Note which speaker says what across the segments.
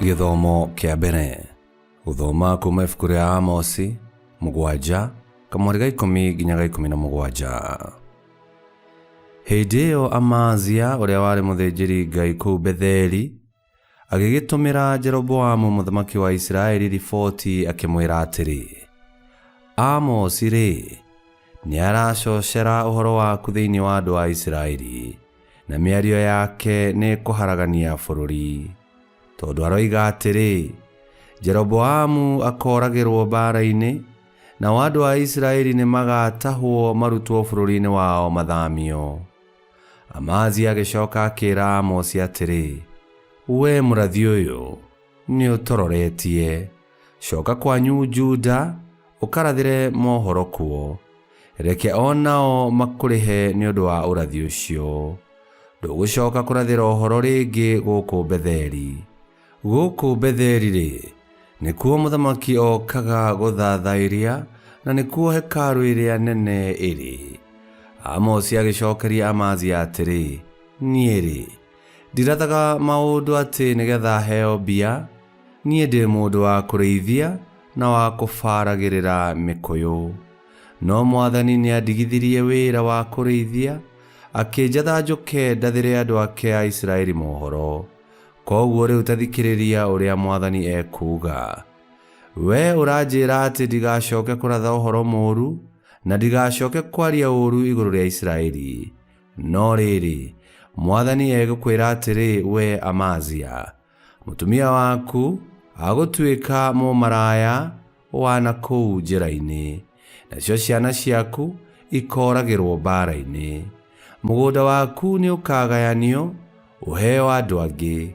Speaker 1: Githomo kia mbere guthoma kuma ibuku ria Amosi 7 kamweri ga 10 nginya ga 17. Hĩndĩ ĩyo Amazia ũrĩa warĩ mũthĩnjĩri Ngai kũu Betheli agĩgĩtũmĩra Jeroboamu mũthamaki wa Isiraeli riboti akĩmwĩra atĩrĩ, Amosi nĩ aracocera ũhoro waku thĩinĩ wa andũ a Isiraeli, na mĩario yake nĩ kũharagania bũrũri, tondũ aroiga atĩrĩ, Jeroboamu akoragĩrwo mbara-inĩ, na andũ a Isiraeli nĩ magatahwo marutwo bũrũri-inĩ wao mathamio. Amazia agĩcoka akĩra Amosi atĩrĩ, we mũrathi ũyũ nĩ ũtororetie, coka kwanyu Juda ũkarathĩre mohoro kuo, reke onao makũrĩhe nĩ ũndũ wa ũrathi ũcio. Ndũgũcoka kũrathĩra ũhoro rĩngĩ gũkũ Betheli. Gũkũ Betheli nĩkuo mũthamaki okaga gũthathairia, na nĩkuo hekarũ ĩrĩa nene ĩrĩ. Amosi agĩcokeria Amazia atĩrĩ, niĩ ndirathaga maũndũ atĩ nĩgetha heo mbia, niĩ ndĩ mũndũ wa kũrĩithia na wa kũbaragĩrĩra mĩkũyũ. No Mwathani nĩ andigithirie wĩra wa kũrĩithia, akĩnjatha njũke ndathĩre andũ ake a Isiraeli mohoro. Koguo rĩu ta thikĩrĩria ũrĩa Mwathani ekuga. We ũranjĩra atĩ ndigacoke kũratha ũhoro mũũru, na ndigacoke kwaria ũũru igũrũ rĩa Isiraeli. No rĩrĩ, Mwathani egũkwĩra atĩrĩ, we Amazia, mũtumia waku agũtuĩka mũmaraya wa nakũu njĩra-inĩ, nacio ciana ciaku ikoragĩrwo mbara-inĩ. Mũgũnda waku nĩ ũkagayanio ũheo andũ angĩ,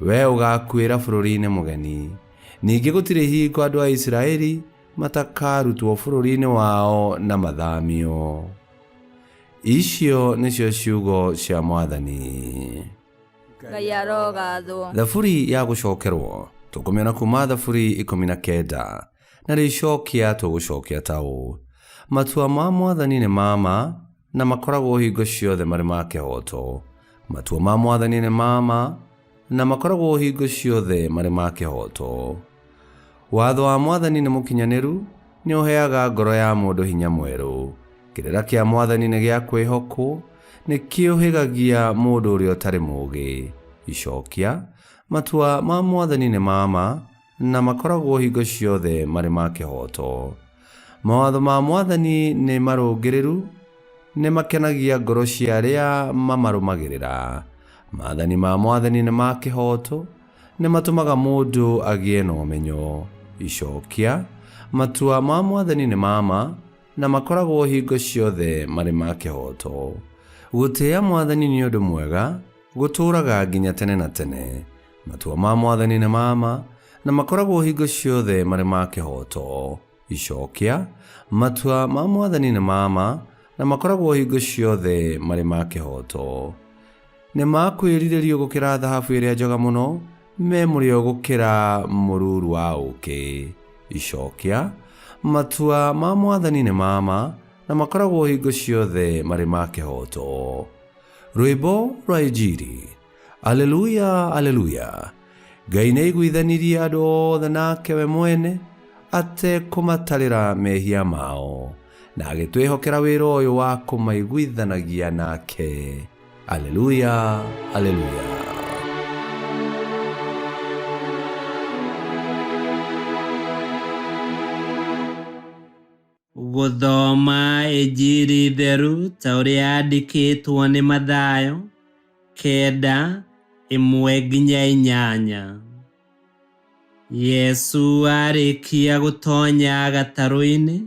Speaker 1: we ũgakuĩra bũrũri-inĩ mũgeni. Ningĩ gũtirĩ hingo andũ a Isiraeli matakarutwo bũrũri-inĩ wao na mathamio. Icio nĩcio ciugo cia Mwathani.
Speaker 2: Ngai arogathwo.
Speaker 1: Thaburi ya gũcokerwo tũkũmĩona kuma Thaburi 19, na rĩcokia tũgũcokia ta ũũ: matua ma Mwathani nĩ mama, na makoragwo hingo ciothe marĩ ma kĩhoto. Matua ma Mwathani nĩ mama, na makoragwo hingo ciothe marĩ ma kĩhoto. Watho wa Mwathani nĩ mũkinyanĩru, nĩ ũheaga ngoro ya mũndũ hinya mwerũ. Kĩrĩra kĩa Mwathani nĩ gĩa kwĩhokwo, nĩ kĩũhĩgagia mũndũ ũrĩa ũtarĩ mũũgĩ. Icokia: matua ma Mwathani nĩ mama, na makoragwo hingo ciothe marĩ ma kĩhoto. Mawatho ma Mwathani nĩ marũngĩrĩru, nĩ makenagia ngoro cia arĩa mamarũmagĩrĩra. Maathani ma Mwathani nĩ ma kĩhoto, nĩ matũmaga mũndũ agĩe na ũmenyo. Icokia: matua ma Mwathani nĩ mama, na makoragwo hingo ciothe marĩ ma kĩhoto. Gũtĩĩa Mwathani nĩ ũndũ mwega, gũtũũraga nginya tene na tene. Matua ma Mwathani nĩ mama, na makoragwo hingo ciothe marĩ ma kĩhoto. Icokia: matua ma Mwathani nĩ mama, na makoragwo hingo ciothe marĩ ma kĩhoto. Nĩ makwĩrirĩrio gũkĩra thahabu ĩrĩa njega mũno, me mũrĩo gũkĩra mũruru wa ũũkĩ. Icokia: matua ma Mwathani nĩ mama, na makoragwo hingo ciothe marĩ ma kĩhoto. Rwĩmbo rwa Injili. Aleluya, aleluya. Ngai nĩ aiguithanirie andũ othe nake we mwene, atekũmatarĩra mehia mao, na agĩtwĩhokera wĩra ũyũ wa kũmaiguithanagia nake. Aleluya, aleluya.
Speaker 3: Gũthoma Injili theru ta ũrĩa yandĩkĩtwo nĩ Mathayo 9:1-8. Yesu arĩkia gũtonya gatarũ-inĩ,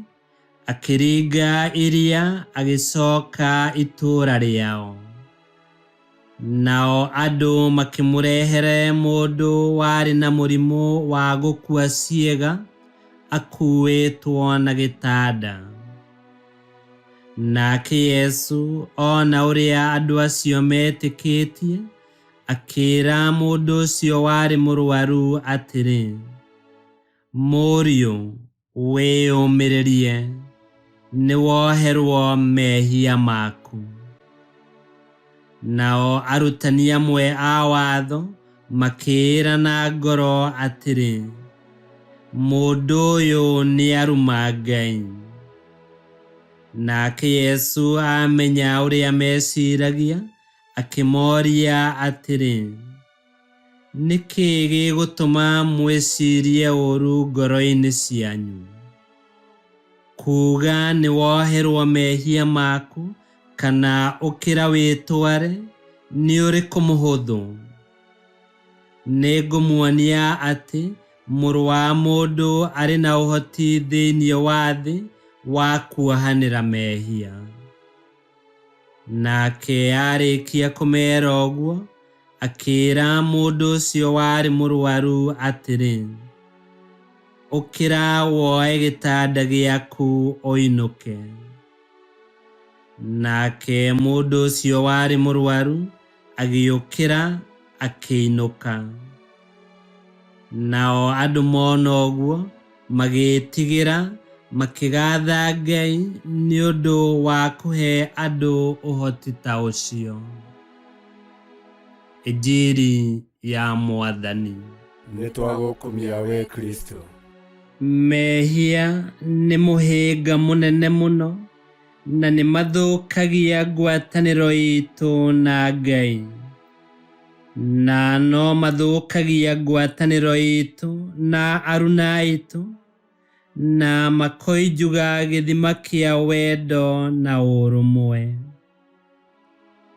Speaker 3: akĩringa iria agĩcoka itũũra rĩao. Nao andũ makĩmũrehere mũndũ warĩ na mũrimũ wa gũkua ciĩga, akuĩtwo na gĩtanda. Nake Yesu ona ũrĩa andũ acio metĩkĩtie, akĩĩra mũndũ ũcio warĩ mũrwaru atĩrĩ, mũriũ, wĩyũmĩrĩrie, nĩ woherwo mehia maku. Nao arutani amwe a watho makĩĩrana ngoro atĩrĩ, mũndũ ũyũ nĩ aruma Ngai. Nake Yesu amenya ũrĩa meciragia, akĩmoria atĩrĩ, nĩkĩ gĩgũtũma mwĩcirie ũũru ngoro-inĩ cianyu? Kuuga nĩ woherwo mehia maku, kana ũkĩra wĩtware, nĩ ũrĩkũ mũhũthũ? Nĩngũmuonia atĩ Mũrũ wa Mũndũ arĩ na ũhoti thĩinĩ wa thĩ wa kuohanĩra mehia. Nake arĩkia kũmeera ũguo, akĩĩra mũndũ ũcio warĩ mũrũaru atĩrĩ, ũkĩra woe gĩtanda gĩaku ũinũke. Nake mũndũ ũcio warĩ mũrũaru agĩũkĩra akĩinũka. Nao andũ mona ũguo magĩĩtigĩra, makĩgatha Ngai nĩ ũndũ wa kũhe andũ ũhoti ta ũcio. Injili ya Mwathani.
Speaker 4: Nĩtwagũkumia we Kristo.
Speaker 3: Mehia nĩ mũhĩnga mũnene mũno, na nĩ mathũkagia ngwatanĩro itũ na Ngai. Na no mathũkagia ngwatanĩro itũ na aruna aitũ, na makoinjuga gĩthima kĩa wendo na ũrũmwe.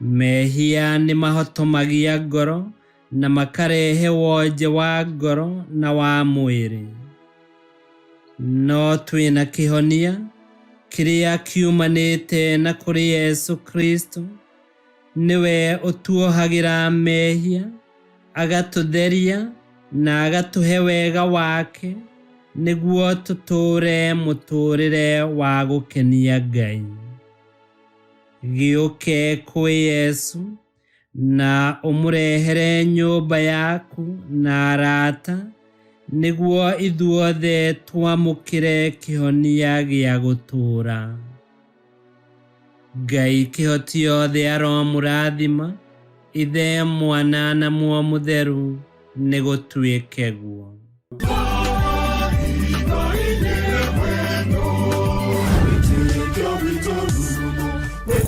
Speaker 3: Mehia nĩ mahotomagia ngoro, na makarehe wonje wa ngoro na wa mwĩrĩ. No twĩna kĩhonia kĩrĩa kiumanĩte na kũrĩ Yesu Kristo. Nĩwe ũtuohagĩra mehia, agatũtheria na agatũhe wega wake, nĩguo tũtũũre mũtũũrĩre wa gũkenia Ngai. Gĩũke kwĩ Yesu na ũmũrehere nyũmba yaku na arata, nĩguo ithuothe twamũkĩre kĩhonia gĩa gũtũũra. Ngai kĩhoti yothe aromũrathima, Ithe, Mwana na Muoyo Mũtheru, nĩ gũtuĩke guo.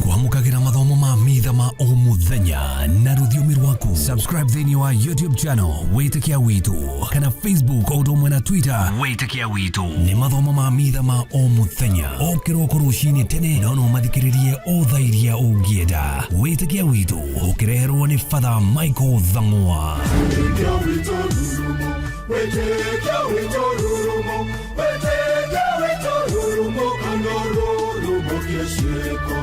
Speaker 5: Kwamũkagĩra mathomo ma mitha ma o mũthenya na rũthiomi rwaku. Subscribe thĩinĩ wa YouTube channel Wĩtĩkia Witũ, kana Facebook o ũndũ ũmwe na Twitter Wĩtĩkia Witũ. Nĩ mathomo ma mitha ma o mũthenya, o kĩroko rũcinĩ tene, no mathikĩrĩrie o thaa iria ũngĩenda. Wĩtĩkia Witũ ũkĩreherwo nĩ Father Michael Thang'wa. Wĩtĩkia Witũ rurumo, Wĩtĩkia Witũ rurumo, Wĩtĩkia Witũ rurumo, kana rurumo kĩciĩko.